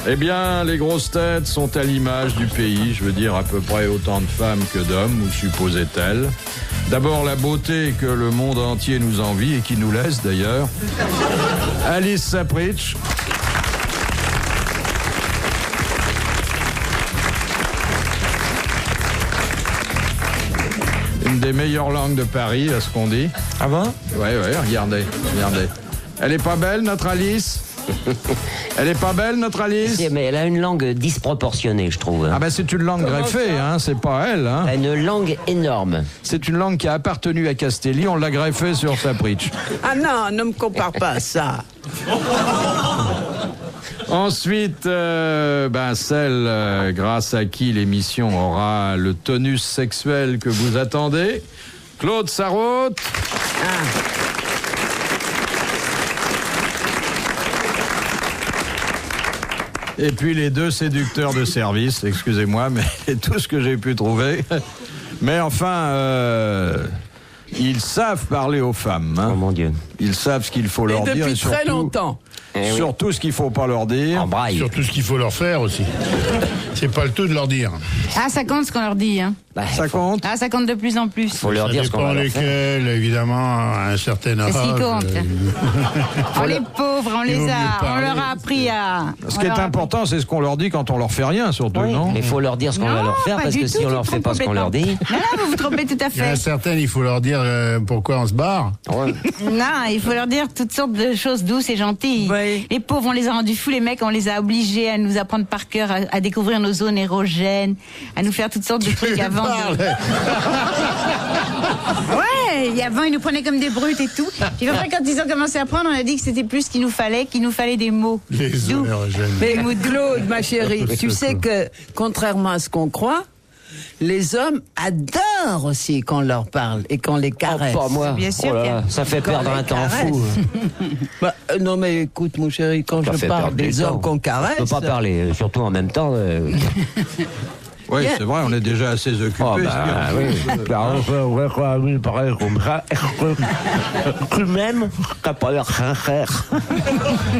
Eh bien, les grosses têtes sont à l'image du pays, je veux dire à peu près autant de femmes que d'hommes, ou supposait-elle. D'abord, la beauté que le monde entier nous envie et qui nous laisse d'ailleurs. Alice Sapritch. Une des meilleures langues de Paris, à ce qu'on dit. Ah bon? Ouais, regardez. Elle est pas belle, notre Alice? Elle est pas belle, notre Alice? Si, mais elle a une langue disproportionnée, je trouve. Ah ben c'est une langue greffée, hein, c'est pas elle. Hein. Elle a une langue énorme. C'est une langue qui a appartenu à Castelli, on l'a greffée sur Sapritch. Ah non, ne me compare pas à ça. Ensuite, celle grâce à qui l'émission aura le tonus sexuel que vous attendez, Claude Sarraute. Et puis les deux séducteurs de service, excusez-moi, mais c'est tout ce que j'ai pu trouver. Mais enfin, ils savent parler aux femmes. Hein. Oh mon Dieu. Ils savent ce qu'il faut leur dire. Et depuis très longtemps. Surtout ce qu'il ne faut pas leur dire. En braille. Surtout ce qu'il faut leur faire aussi. C'est pas le tout de leur dire. Ah, ça compte ce qu'on leur dit, hein. Ça compte? Ah, ça compte de plus en plus. Faut leur dire ce qu'on va leur faire. Lesquels, évidemment, à un certain âge. Qu'est-ce qui compte? On les pauvres, on leur a appris à... Ce qui est important, c'est ce qu'on leur dit quand on leur fait rien, surtout, non? Mais il faut leur dire ce qu'on va leur faire, pas parce du que tout, si on tu leur te fait trompes pas ce qu'on leur dit... Non, vous vous trompez tout à Il y en a fait. certaines, il faut leur dire pourquoi on se barre. Ouais. Non, il faut leur dire toutes sortes de choses douces et gentilles. Oui. Les pauvres, on les a rendus fous, les mecs, on les a obligés à nous apprendre par cœur, à découvrir nos zones érogènes, à nous faire toutes sortes de trucs avant de... Ouais, et avant ils nous prenaient comme des brutes et tout. Puis après quand ils ont commencé à apprendre, on a dit que c'était plus ce qu'il nous fallait des mots. Les doux. érogènes. Mais Claude, ma chérie, tu sais que, contrairement à ce qu'on croit, les hommes adorent aussi qu'on leur parle et qu'on les caresse. Pas moi. Bien sûr Oh là qu'il y a- là, ça fait Qu'on perdre les un temps caresse. fou. Non mais écoute mon chéri, quand Ça je fait parle perdre des du temps. hommes qu'on caresse... On peut pas parler, surtout en même temps. Oui, c'est vrai, on est déjà assez occupés. Oh bah oui. Pareil comme ça. Tu m'aimes, t'as pas l'air sincère.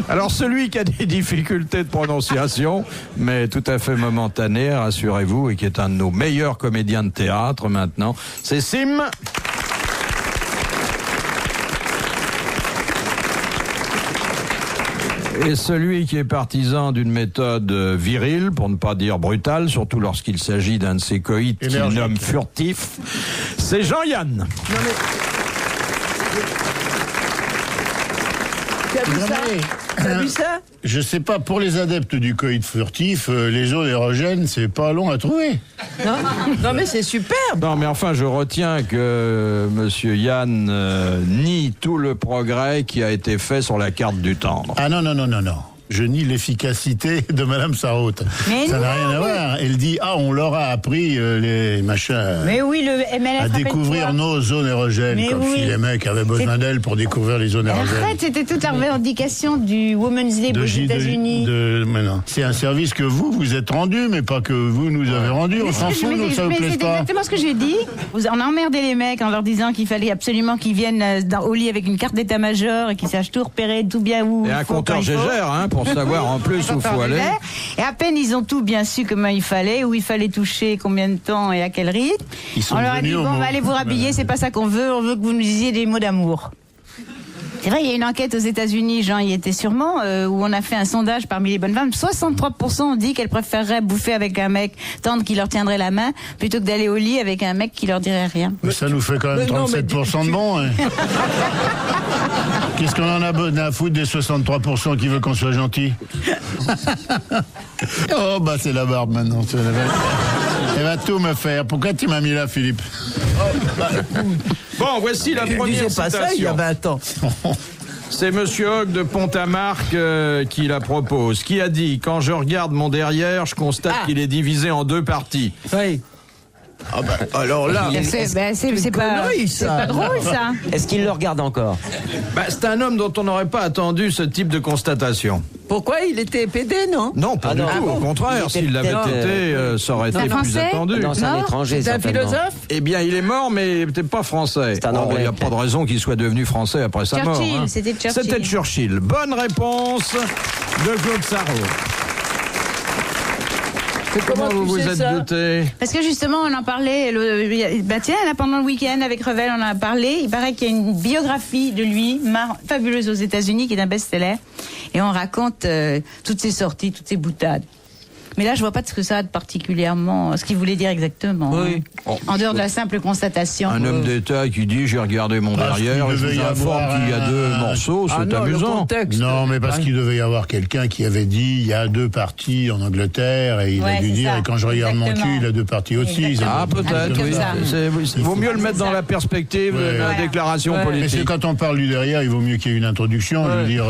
Alors, celui qui a des difficultés de prononciation, mais tout à fait momentanées, rassurez-vous, et qui est un de nos meilleurs comédiens de théâtre maintenant, c'est Sim. Et celui qui est partisan d'une méthode virile, pour ne pas dire brutale, surtout lorsqu'il s'agit d'un de ses coïts qu'il Énergique. nomme furtif, c'est Jean-Yann. T'as vu ça? T'as vu ça? Je sais pas, pour les adeptes du coït furtif, les zones érogènes, c'est pas long à trouver. Non mais c'est superbe. Non, mais enfin, je retiens que Monsieur Yann nie tout le progrès qui a été fait sur la carte du tendre. Ah non. Je nie l'efficacité de Madame Sarraute. Mais Ça n'a non, rien à voir. Elle dit, on leur a appris les machins Mais oui, le MLF à découvrir rappelle-toi. nos zones érogènes, Mais comme oui. si les mecs avaient besoin d'elles pour découvrir les zones érogènes. Arrête, c'était toute la revendication du Women's Day aux États-Unis. Mais non. C'est un service que vous êtes rendu, mais pas que vous nous avez rendu. On s'en fout, nous, ça vous Mais plaît c'est pas. exactement ce que j'ai dit. On a emmerdé les mecs en leur disant qu'il fallait absolument qu'ils viennent au lit avec une carte d'état-major et qu'ils sachent tout repérer, tout bien où Et il un faut, compteur quand il faut. Gégère, hein, pour savoir en plus où il faut aller. Et à peine ils ont tout bien su comment il fallait, où il fallait toucher, combien de temps et à quel rythme. Ils sont On leur a dit venus au bon, on mot. va aller vous rhabiller, c'est pas ça qu'on veut, on veut que vous nous disiez des mots d'amour. C'est vrai, il y a une enquête aux États-Unis, Jean y était sûrement, où on a fait un sondage parmi les bonnes femmes. 63% ont dit qu'elles préféreraient bouffer avec un mec tendre qui leur tiendrait la main plutôt que d'aller au lit avec un mec qui leur dirait rien. Mais ça nous fait quand même Mais non, mais 37% de bons. Hein. Qu'est-ce qu'on en a à foutre des 63% qui veulent qu'on soit gentil? Oh, bah c'est la barbe maintenant. Elle va tout me faire. Pourquoi tu m'as mis là, Philippe? Bon, voici la Tu première disais pas ça il y a citation. 20 ans. C'est Monsieur Hogg de Pont-à-Marc qui la propose, qui a dit « Quand je regarde mon derrière, je constate qu'il est divisé en deux parties. Oui. Ah bah, alors là, C'est une pas, connerie, c'est ça. pas drôle ça. Est-ce qu'il le regarde encore? » C'est un homme dont on n'aurait pas attendu ce type de constatation. pourquoi il était pédé, non? Non, pas Ah du non. tout. Ah Au bon. contraire, Il était s'il l'avait peut-être, été, ça aurait été un plus Français attendu. Non, c'est un Non, étranger, C'est un certainement. philosophe? Eh bien, il est mort, mais il n'était pas français. C'est un Anglais, Il n'y a pas peut-être. de raison qu'il soit devenu français après sa mort. Churchill, hein. c'était Churchill. C'était Churchill. Bonne réponse de Claude Sarraute. Comment tu vous vous sais êtes ça douté? Parce que justement, on en parlait, tiens, là, pendant le week-end avec Revel, on en a parlé. Il paraît qu'il y a une biographie de lui, fabuleuse aux États-Unis, qui est un best-seller. Et on raconte toutes ses sorties, toutes ses boutades. Mais là, je vois pas ce que ça a de particulièrement, ce qu'il voulait dire exactement. Oui. Hein. En dehors de la simple constatation. Un homme d'État qui dit j'ai regardé mon Parce derrière et qu'il je devait vous y informe avoir qu'il y a deux morceaux, c'est non, le amusant. contexte. Non, mais parce qu'il devait y avoir quelqu'un qui avait dit il y a 2 partis en Angleterre et il Ouais, a dû c'est dire ça. et quand je regarde mon Exactement. cul, il a 2 partis aussi. Exactement. Ah, peut-être, Comme oui. ça. Vaut mieux le mettre dans la perspective de la Ouais. déclaration Ouais. Mais c'est politique. quand on parle du derrière, il vaut mieux qu'il y ait une introduction. Je veux dire.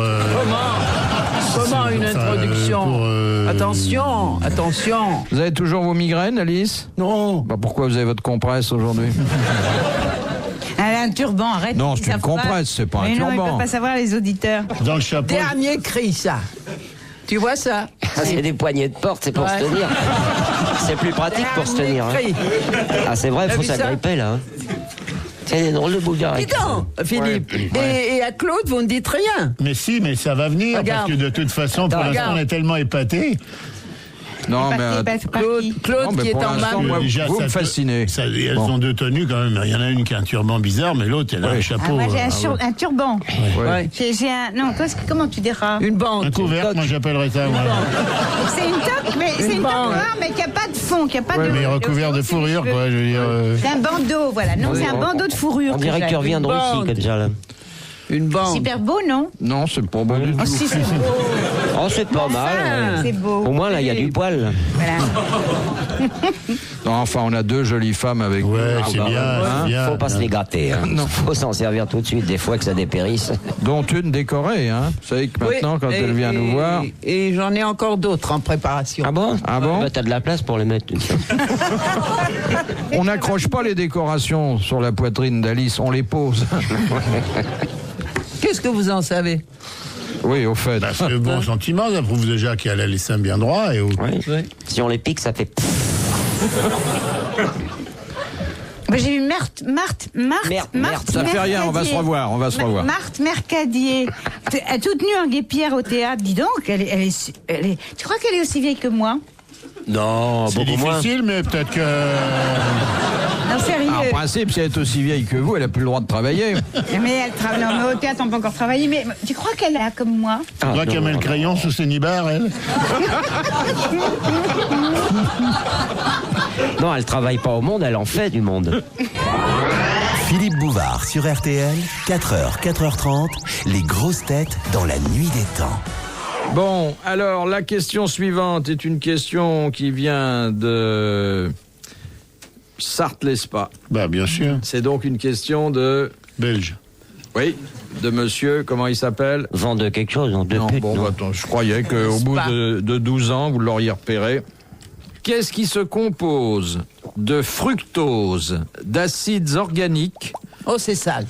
Comment une enfin, introduction pour, Attention, attention. Vous avez toujours vos migraines, Alice? Non. Bah, pourquoi vous avez votre compresse aujourd'hui? Elle a un turban, arrête. Non, ils c'est une savent compresse, c'est pas un Mais non, ils turban. peuvent pas savoir, les auditeurs. Dans le chapeau. Dernier cri, ça. Tu vois ça? Ah, c'est des poignées de porte, c'est pour Ouais. se tenir. C'est plus pratique pour se tenir. Hein. Cri. Ah, c'est vrai, il T'as faut vu ça s'agripper là. Hein. C'est des drôles de bougards. Dis donc, Philippe. Et à Claude, vous ne dites rien. Mais si, mais ça va venir Regarde. parce que de toute façon, pour Regarde. l'instant, on est tellement épaté. Non, mais... Claude Non, mais qui est pour en l'instant, main. moi, vous me ça- fascinez. Elles Bon. ont 2 tenues quand même. Il y en a une qui a un turban bizarre, mais l'autre, elle a Ouais. un Ah, chapeau. moi, j'ai un turban. Ouais. J'ai un. Non, comment tu diras? Une bande. Un couvercle, moi j'appellerais ça. Moi. C'est une toque, mais c'est une toque bande. noire, mais qui n'a pas de fond, qui a pas de. Mais recouvert de fond, c'est les fourrure, cheveux. quoi. Je veux dire. C'est un bandeau, voilà. Non, c'est un bandeau de fourrure. On dirait que tu reviendras Bande. ici, comme ça. Là. Une bande. Super beau, non? Non, c'est pas bon du Oh, tout. si, c'est beau. Oh, c'est pas mal. C'est beau. Au moins, là, il y a du poil. Voilà. Non, enfin, on a 2 jolies femmes avec nous. Ouais, Ah, c'est bah, bien, hein. c'est bien. Faut pas se les gâter. Hein. Faut s'en servir tout de suite, des fois que ça dépérisse. Dont une décorée, hein. Vous savez que maintenant, Oui, quand elle vient nous voir... Et j'en ai encore d'autres en préparation. Ah bon? Ah bon? Bah, t'as de la place pour les mettre. On n'accroche pas les décorations sur la poitrine d'Alice, on les pose. Qu'est-ce que vous en savez? Oui, au fait. Bah, c'est le bon sentiment, ça prouve déjà qu'elle a les seins bien droits. Et Oui. Oui. Si on les pique, ça fait. Bah, j'ai vu Marthe, Ça fait rien, on va se revoir, on va se revoir. Marthe Mercadier, toute nue en guépière au théâtre. Dis donc, elle est. Tu crois qu'elle est aussi vieille que moi? Non, c'est beaucoup moins. difficile, mais peut-être que. Non, sérieux. En principe, si elle est aussi vieille que vous, elle a plus le droit de travailler. Mais elle travaille. Non, mais au théâtre, on peut encore travailler. Mais tu crois qu'elle a comme moi? Ah, Tu vois qu'elle non, met le non. crayon sous ses nibards, elle. Non, elle travaille pas au monde, elle en fait du monde. Philippe Bouvard sur RTL, 4h, 4h30, les grosses têtes dans la nuit des temps. Bon, alors, la question suivante est une question qui vient de Sarthe-Lespa. Bah, bien sûr. C'est donc une question de... Belge. Oui, de monsieur, comment il s'appelle? Vend de quelque chose, non, de Non, pute, bon, non. bah, attends, je croyais qu'au bout de 12 ans, vous l'auriez repéré. Qu'est-ce qui se compose de fructose, d'acides organiques, Oh, c'est sale.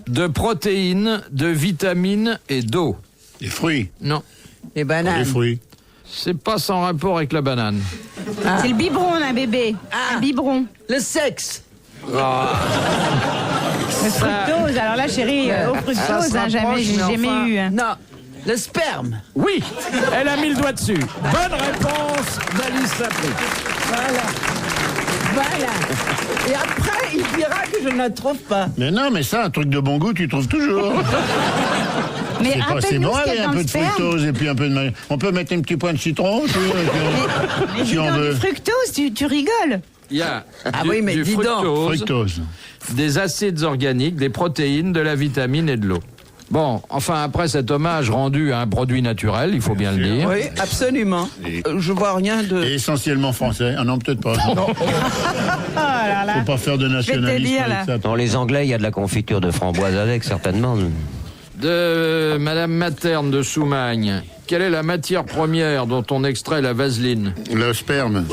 de protéines, de vitamines et d'eau? Les fruits. Non, Les Les bananes. fruits. c'est pas sans rapport avec la banane. C'est le biberon d'un bébé. Ah. Un biberon. Le sexe. Le fructose. Alors là, chérie, au ça fructose, se hein, jamais, rapproche, j'ai mais jamais enfin. eu. Hein. Non. Le sperme. Oui, elle a mis le doigt dessus. Bonne réponse d'Alice Lapri. Voilà. Et après, il dira que je ne la trouve pas. Mais non, mais ça, un truc de bon goût, tu trouves toujours. Mais C'est rappelle-nous bon, ce qu'il y allez, a un dans peu le de sperme. fructose et puis un peu de. On peut mettre un petit point de citron, Mais si dis on donc, veut. du fructose, tu rigoles. Il y a oui, mais dis donc. Fructose. des acides organiques, des protéines, de la vitamine et de l'eau. Bon, enfin, après cet hommage rendu à un produit naturel, il faut bien le dire. Oui, absolument. Je vois rien de... Et essentiellement français. Ah non, peut-être pas. Oh là là. Faut pas faire de nationalisme dire, là. avec ça. Dans les Anglais, il y a de la confiture de framboise avec, certainement. De Madame Materne de Soumagne, quelle est la matière première dont on extrait la vaseline? Le sperme.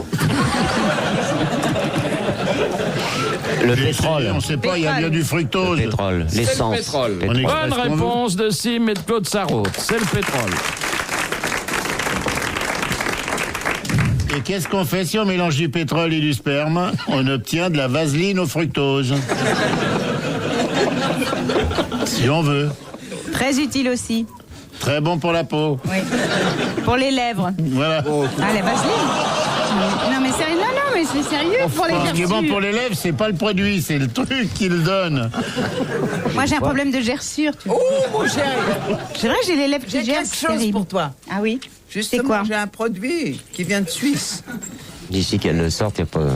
Le pétrole. On sait pas, il y a bien du Le fructose. pétrole. C'est le L'essence. pétrole. On est- Bonne Est-ce qu'on réponse de Sim et de Claude Sarraute. C'est le pétrole. Et qu'est-ce qu'on fait si on mélange du pétrole et du sperme? On obtient de la vaseline au fructose. Si on veut. Très utile aussi. Très bon pour la peau. Oui. Pour les lèvres. Voilà. Ah, la vaseline. Non, mais sérieux, non, mais c'est sérieux pour les Ce qui est bon gerçures. pour les lèvres, c'est pas le produit, c'est le truc qu'il donne. Moi, j'ai un problème de gerçure. Tu vois. Oh, mon chéri, C'est vrai, j'ai les lèvres qui j'ai gercent. quelque chose terrible. pour toi. Ah oui. C'est Justement, quoi? j'ai un produit qui vient de Suisse. D'ici qu'elle le sorte, il n'y a pas...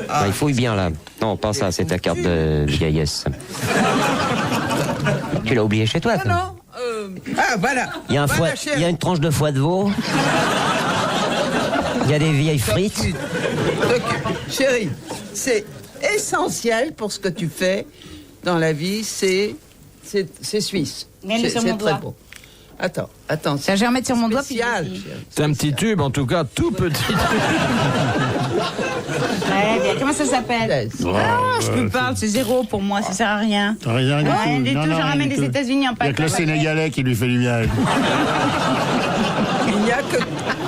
Ah, il fouille bien, là. Non, pas ça, c'est ta carte de vieillesse. Tu l'as oublié chez toi, Ah toi. non, ah voilà. Il y a un Voilà, foie, chéri. il y a une tranche de foie de veau. Il y a des vieilles frites. Donc, chérie, c'est essentiel pour ce que tu fais dans la vie, c'est suisse. Mets-le C'est sur mon très doigt. beau. Attends. Ça, je vais remettre sur mon doigt. Puis Spécial, je- chérie. C'est un petit tube, en tout cas, tout petit. Ouais, bien. Comment ça s'appelle? Ah, je te parle, c'est zéro pour moi, ça sert à rien. T'as rien du Rien tout. du Non, tout, non, je rien ramène du des tout. États-Unis en Il n'y a que le paquet. Sénégalais qui lui fait du bien. Il n'y a que...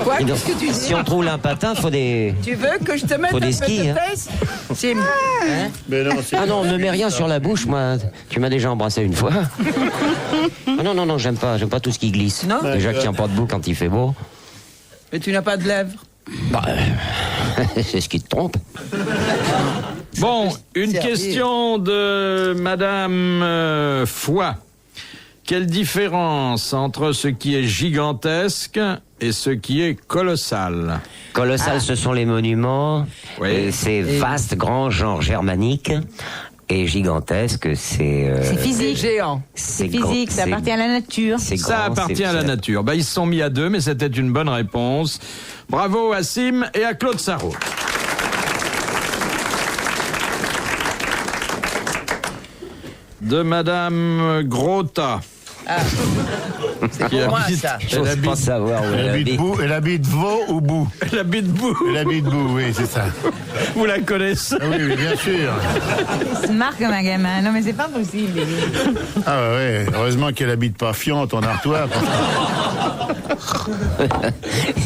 Quoi, Et donc, qu'est-ce que tu dis? si on trouve un patin, faut des... Tu veux que je te mette Faut un des peu skis, de hein. fesses? Sim. Hein? Mais non, c'est... Ah non, ne mets rien sur la bouche, moi. Tu m'as déjà embrassé une fois. Ah non, non, non, j'aime pas tout ce qui glisse. Non. Déjà que je tiens pas debout quand il fait beau. Mais tu n'as pas de lèvres. Bah, c'est ce qui te trompe. Bon, une Servir. question de Madame Foy. Quelle différence entre ce qui est gigantesque et ce qui est colossal? Colossal, ce sont les monuments. Oui. Et c'est vaste, grand, genre germanique. Et gigantesque, c'est... C'est physique. Géant. C'est grand, physique, ça c'est- appartient à la nature. c'est Ça grand, appartient c'est- à la nature. Ils se sont mis à deux, mais c'était une bonne réponse. Bravo à Sim et à Claude Sarraute. De Madame Grotta. C'est Qui pour moi, habite- ça. J'ose Elle pas habite- savoir où Elle elle habite habite. bout, elle habite veau ou bout. Elle habite Bou. Elle habite bout, oui, c'est ça. Vous la connaissez? Ah oui, oui, bien sûr. Il se marque comme un gamin. Non, mais c'est pas possible. Ah ouais, heureusement qu'elle habite pas Fiante en Artois.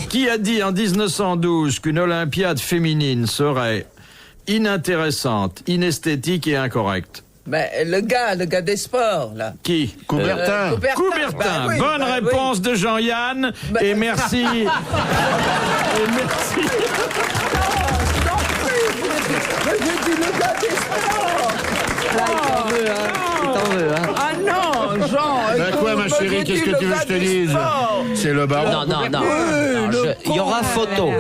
Qui a dit en 1912 qu'une Olympiade féminine serait inintéressante, inesthétique et incorrecte? Ben, le gars des sports, là. Qui? Coubertin. Coubertin. Bah oui, Bonne bah oui. réponse de Jean-Yann. Bah- Et merci. Et merci. Mais j'ai dit le gars des sports. T'en veux, hein? Ah non, Jean. Bah écoute, quoi, ma moi, chérie, j'ai qu'est-ce dit que tu le veux que gars je te des dise? sports. C'est le baron. Non, non, non. Il y aura photo.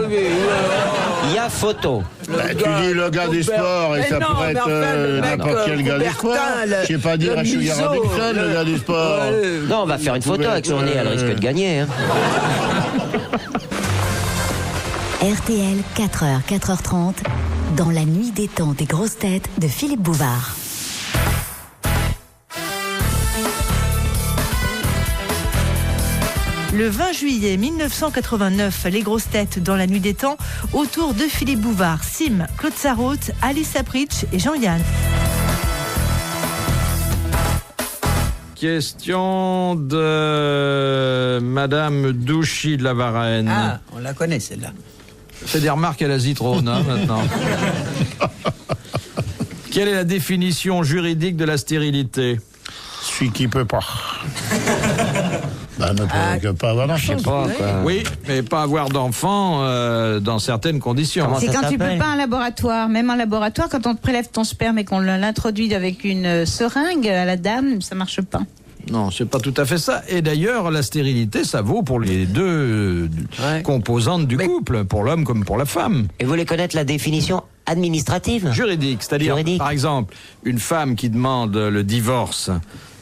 Il y a photo. Bah, tu dis le gars des sports et Mais ça non, pourrait mais être enfin, le mec, n'importe quel gars des sports. Coubertin, Je sais pas dire le à Chouillard museau, Robinson, le gars des sports. Non, on va faire une photo avec son nez, elle risque de gagner. Hein. RTL, 4h, 4h30, dans la nuit détente des grosses têtes de Philippe Bouvard. Le 20 juillet 1989, les grosses têtes dans la nuit des temps, autour de Philippe Bouvard, Sim, Claude Sarraute, Alice Apritch et Jean-Yann. Question de Madame Douchy de la Varenne. Ah, on la connaît, celle-là. Fait des remarques à la zitrone, hein, maintenant. Quelle est la définition juridique de la stérilité? Celui qui peut pas. Bah, ne peut pas avoir Je d'enfant. sais pas, quoi. Oui, mais pas avoir d'enfant dans certaines conditions. Comment C'est ça quand tu peux s'appelle? pas en laboratoire. Même en laboratoire, quand on te prélève ton sperme et qu'on l'introduit avec une seringue à la dame, ça marche pas. Non, c'est pas tout à fait ça. Et d'ailleurs, la stérilité, ça vaut pour les deux Ouais. composantes du couple, pour l'homme comme pour la femme. Et vous voulez connaître la définition administrative? Juridique, c'est-à-dire, Juridique. par exemple, une femme qui demande le divorce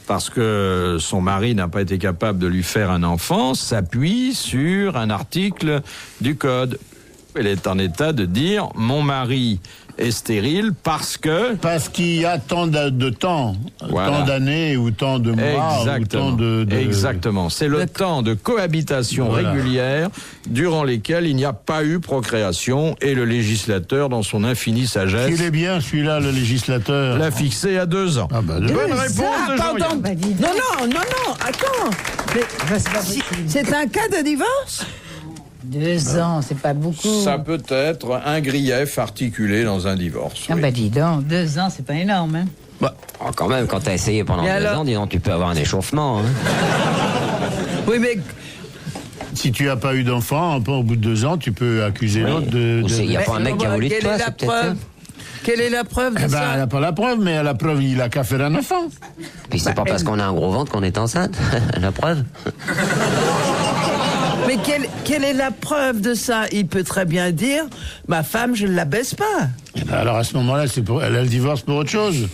parce que son mari n'a pas été capable de lui faire un enfant, s'appuie sur un article du Code. Elle est en état de dire « Mon mari est stérile parce que... » Parce qu'il y a tant de temps, Voilà. tant d'années ou tant de mois ou tant Exactement. de... Exactement. C'est le temps de cohabitation Voilà. régulière durant lesquels il n'y a pas eu procréation et le législateur, dans son infinie sagesse, Il est bien celui-là, le législateur. l'a fixé à 2 ans. Ah bah, Bonne deux réponse de pardon. Jean-Yann. Bah, dis donc. Non, attends. Mais c'est un cas de divorce? 2 ans, c'est pas beaucoup. Ça peut être un grief articulé dans un divorce. Ah oui. bah dis donc, 2 ans, c'est pas énorme. Hein. Oh, quand même, quand t'as essayé pendant Et 2 alors ans, dis donc, tu peux avoir un échauffement. Hein. Oui, mais si tu n'as pas eu d'enfant, au bout de 2 ans, tu peux accuser l'autre de... Il n'y a pas un mec qui a voulu de quelle toi, est la c'est peut-être ça. preuve? Quelle est la preuve de Eh ben, ça? elle n'a pas la preuve, mais à la preuve, il a qu'à faire un enfant. Puis c'est pas parce qu'on a un gros ventre qu'on est enceinte. La preuve. Mais quelle est la preuve de ça? Il peut très bien dire, ma femme, je ne la baisse pas. Eh ben, alors à ce moment-là, elle a le divorce pour autre chose.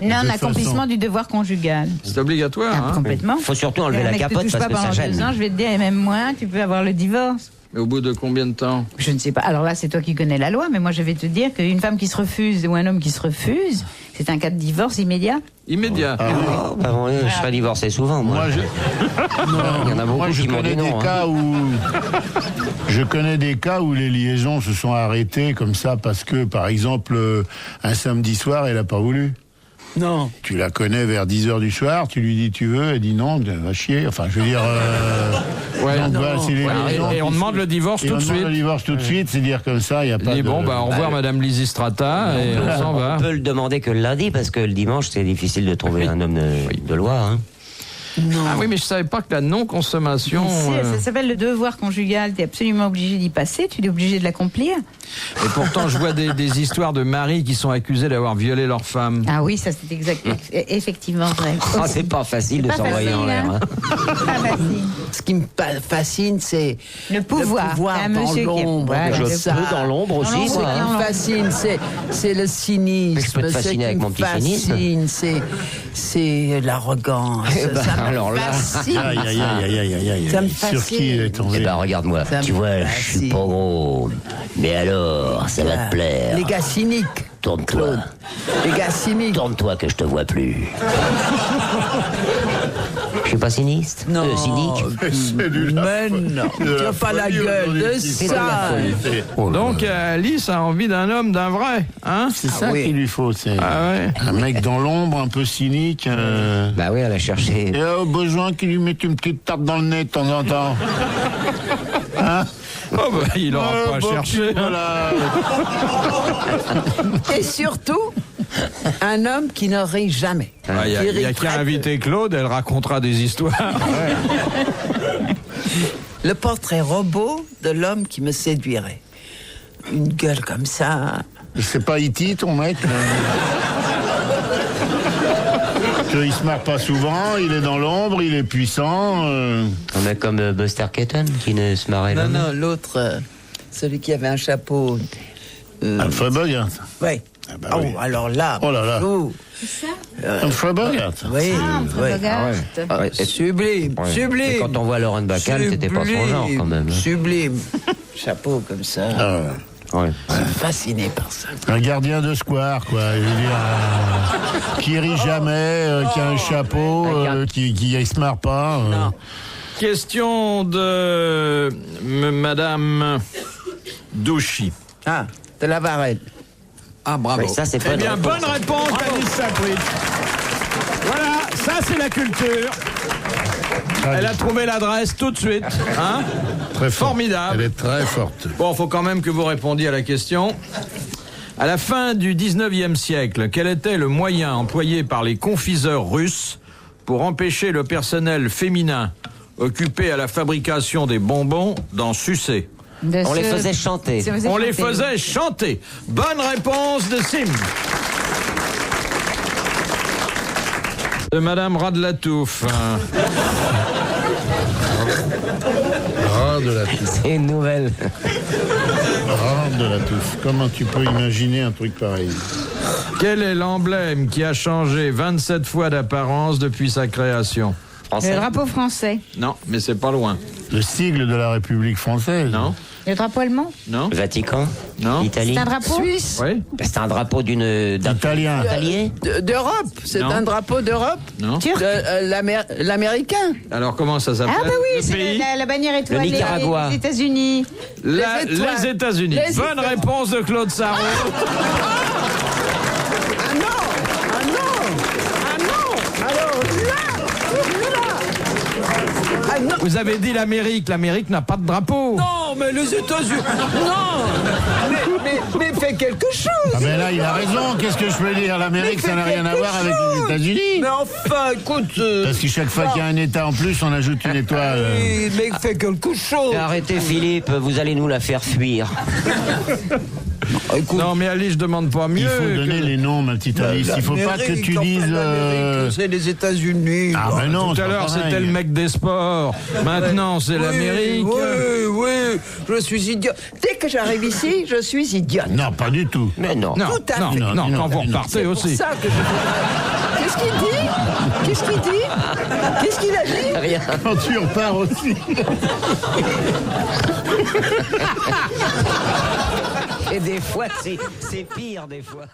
Non, toute accomplissement façon. du devoir conjugal. C'est obligatoire. Hein. Complètement. Faut surtout enlever Un la mec te capote touche parce pas que ça pendant 2 ans, gêne. je vais te dire, et même moins, tu peux avoir le divorce. Mais au bout de combien de temps? Je ne sais pas. Alors là, c'est toi qui connais la loi, mais moi, je vais te dire qu'une femme qui se refuse ou un homme qui se refuse, c'est un cas de divorce immédiat. Immédiat. Oh, bah bon, je serais divorcé souvent, moi. Il y en a beaucoup Moi, je qui m'ont connais dit des non. hein. cas où je connais des cas où les liaisons se sont arrêtées comme ça parce que, par exemple, un samedi soir, elle n'a pas voulu. Non. Tu la connais vers 10h du soir, tu lui dis tu veux, elle dit non, va chier. Enfin, je veux dire. Ouais. donc, non. voilà, c'est les Ouais, liaisons et on qui- demande le divorce et tout on de demande suite. le divorce tout de suite, c'est dire comme ça, il n'y a Il pas dit de. bon, bah, au revoir Madame Lysistrata et on s'en va. On peut le demander que le lundi parce que le dimanche c'est difficile de trouver un homme de loi. Hein. Ah oui, mais je savais pas que la non-consommation. Si, ça s'appelle le devoir conjugal. Tu es absolument obligé d'y passer, tu es obligé de l'accomplir. Et pourtant, je vois des histoires de maris qui sont accusés d'avoir violé leur femme. Ah oui, ça c'est effectivement vrai. Ah, c'est pas facile de pas s'envoyer en facile, l'air. hein. Hein. Pas facile. Ce qui me fascine, c'est Le pouvoir. C'est un dans monsieur qui est- l'ombre. Voilà, comme Je ça. peux dans l'ombre aussi, l'ombre, moi. Ce qui hein. me fascine, c'est le cynisme. Je peux te Ce fasciner qui avec me mon petit cynisme. fascine, c'est l'arrogance. Eh ben, Ça me alors là. fascine. Aïe, aïe, aïe, aïe, aïe, aïe. Ça me Sur fascine. qui il est Eh tombé ben regarde-moi, Ça me tu vois, je suis fascine. pas gros. Mais alors, ça va te plaire. Les gars cyniques. Tourne-toi. Claude. Les gars cyniques. Tourne-toi que je te vois plus. Je suis pas sinistre Non. cynique. C'est du Mais non. Tu n'as pas la gueule de ça. Donc, Alice a envie d'un homme, d'un vrai, hein? C'est ça oui. qu'il lui faut, c'est Ah ouais. un mec dans l'ombre, un peu cynique. Bah oui, elle a cherché. Et au besoin qu'il lui mette une petite tarte dans le nez de temps en temps. Oh bah, il aura pas bon, cherché. Voilà. Et surtout, un homme qui ne rit jamais. Il Qui n'y a rit qu'à très peu. inviter Claude, elle racontera des histoires. Le portrait robot de l'homme qui me séduirait. Une gueule comme ça. C'est pas E.T. ton mec Il se marre pas souvent, il est dans l'ombre, il est puissant. Un mec comme Buster Keaton qui ne se marrait Non, jamais. non, l'autre, celui qui avait un chapeau. Humphrey Bogart. Oui. bah Oh, oui. alors là. Oh là là. oh, Humphrey Bogart. oui, oui. Ah ouais. Sublime, Ouais. sublime. Et quand on voit Lauren Bacall, t'étais pas son genre quand même. hein. Sublime. Chapeau comme ça. Ah, Ouais. Je suis fasciné par ça. un gardien de square, quoi. Je veux dire, qui rit jamais, qui a un chapeau, qui se marre pas. Non. Question de Madame Douchy. Ah, de la Varenne. Ah, bravo. Ouais, ça, c'est pas Eh une bien, réponse. bonne réponse d'Alice Sapritch. Voilà, ça c'est la culture. Elle a trouvé l'adresse tout de suite. Hein? Très forte. Formidable. Elle est très forte. Bon, faut quand même que vous répondiez à la question. À la fin du 19e siècle, quel était le moyen employé par les confiseurs russes pour empêcher le personnel féminin occupé à la fabrication des bonbons d'en sucer? On les faisait chanter. On les faisait chanter. Bonne réponse de Sim. De Madame Radlatouf. Rare de la touffe. C'est une nouvelle. Rare de la touffe. Comment tu peux imaginer un truc pareil? Quel est l'emblème qui a changé 27 fois d'apparence depuis sa création? Français. Le drapeau français. Non, mais c'est pas loin. Le sigle de la République française. Non, Le drapeau allemand. non, Vatican. non. Italie. C'est un drapeau Suisse. Oui, C'est un drapeau d'un Italien. allié. D'Europe. C'est Non. un drapeau d'Europe. non. Turc. L'américain. Alors comment ça s'appelle? Ah bah oui, le c'est pays? la bannière étoilée Nicaragua. des États-Unis. Les étoiles. Les États-Unis. Les Bonne étoiles. réponse de Claude Sarraud. Ah non. Ah non. Ah non. Alors là. Ah, non. Vous avez dit l'Amérique. L'Amérique n'a pas de drapeau. Non, mais les États-Unis. Non. Mais fais quelque chose. Ah ben là, il a raison. Qu'est-ce que je peux dire? L'Amérique, ça n'a rien à voir avec les États-Unis. Mais enfin, écoute. Parce que chaque fois qu'il y a un État en plus, on ajoute une étoile. Mais fais quelque chose. Arrêtez Philippe, vous allez nous la faire fuir. Écoute, Non, mais Alice, je demande pas mieux. Il faut donner que- les noms, ma petite Alice. Il faut pas que tu dises. l'Amérique, c'est les États-Unis. Ah ben non. Tout à c'est l'heure, pas pareil. c'était le mec des sports. Maintenant, c'est l'Amérique. Oui, je suis idiot. Dès que j'arrive ici, je suis idiot. Non, pas du tout. Mais non. Non, Tout à non, fait. non, Non, quand vous non, repartez C'est pour aussi. ça que je... Qu'est-ce qu'il dit? Qu'est-ce qu'il dit? Qu'est-ce qu'il a dit? Rien. Quand tu repars aussi. Et des fois, c'est pire, des fois.